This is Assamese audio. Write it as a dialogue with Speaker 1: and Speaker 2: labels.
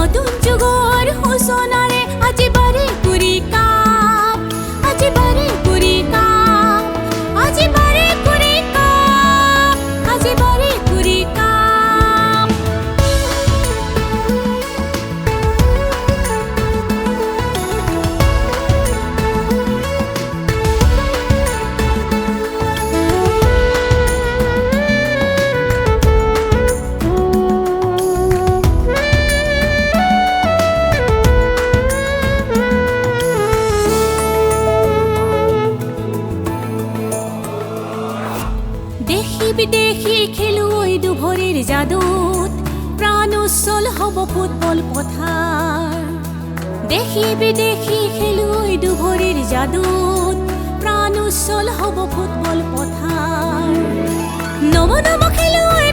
Speaker 1: নতুন যুগৰ সূচনাৰে আজি বাৰে কুৰি কাপ, আজি বাৰে কুৰি কাপ, আজি বাৰে কুৰি কাপ, আজি বাৰে কুৰি কাপ। দেশী বিদেশী খেলুৱৈ দুভৰিৰ যাদুত প্ৰাণ উজ্জ্বল হ'ব ফুটবল পথাৰ। দেশী বিদেশী খেলুৱৈ দুভৰিৰ যাদুত প্ৰাণ উজ্জ্বল হ'ব ফুটবল পথাৰ। নৱ নৱ খেলুৱৈ